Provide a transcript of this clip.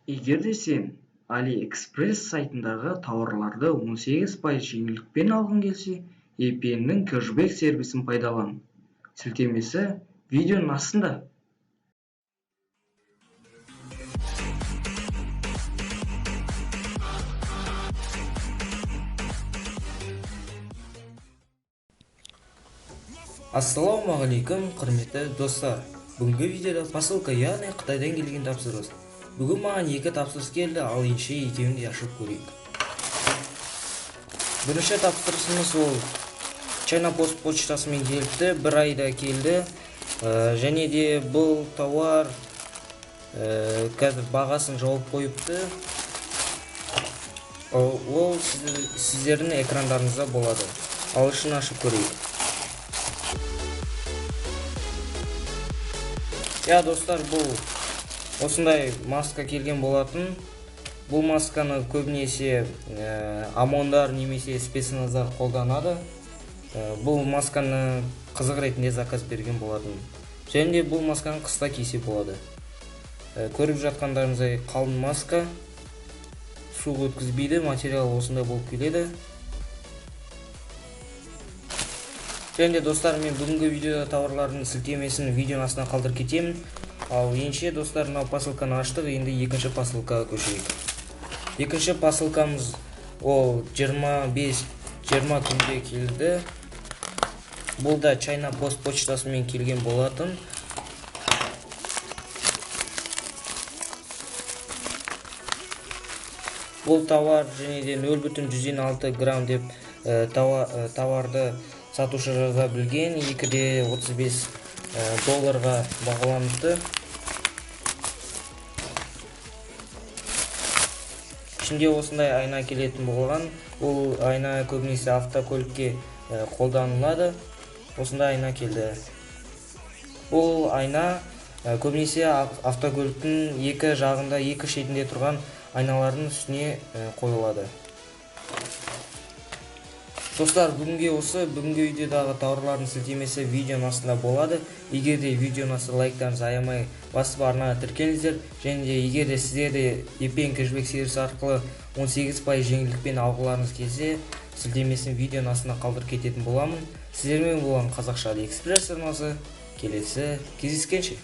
Егер де сен AliExpress сайтындағы тауарларды 18% жеңілдікпен алғың келсе, EPN-нің кэшбэк сервисін пайдалан. Сілтемесі видеоның астында. Ассалаумағалейкум, құрметті достар. Бүгінгі видеода посылка, яғни Қытайдан келген тапсырыс. Бүгін маған 2 тапсырыс келді, ал енше екеуін де ашып көрейік. Бірінші тапсырысымыз ол China Post почтасымен келді, 1 айда келді. Және де бұл тауар қазір бағасын жауып қойыпты. Ол сіздердің экрандарыңызда болады. Ал үшін ашып көрейік. Достар, бұл осындай маска келген болатын. Бұл масканы көбінесе ОМОНдар немесе спецназдар қолданады. Бұл масканы қызық ретінде заказ берген болатын. Және де бұл масканы қыста кисе болады. Көріп жатқандарыңыздай қалың маска, су өткізбейді, материал осындай болып келеді. Және де достар, мен бүгінгі видеода тауарлардың сілтемесін видеоның астына қалдырып кетемін. Ал енше достар, мынау посылканы аштық, енді екінші посылкаға көшейік. Екінші посылкамыз ол 20 күнде келді. Бұл да China Post почтасымен келген болатын. Бұл тауар және де 0,106 грамм деп тауарды сатушы жаза білген, 2,35 долларға бағаланыпты. Ішінде осындай айна келетін болған. Бұл айна көбінесе автокөлікке қолданылады. Осындай айна келді. Бұл айна көбінесе автокөліктің екі жағында, екі шетінде тұрған айналардың үстіне қойылады. Достар, бүгінгі видеодағы тауарлардың сілтемесі видеоның астында болады. Егер де видеоның астына лайктарыңызды аямай басып арнаға тіркеліңіздер. Және де егер де сіздерде EPN кэшбэк сервисі арқылы 18% жеңілдікпен алғыларыңыз келсе, сілтемесін видеоның астына қалдырып кететін боламын. Сіздермен болған қазақша AliExpress арнасы. Келесі кездескенше.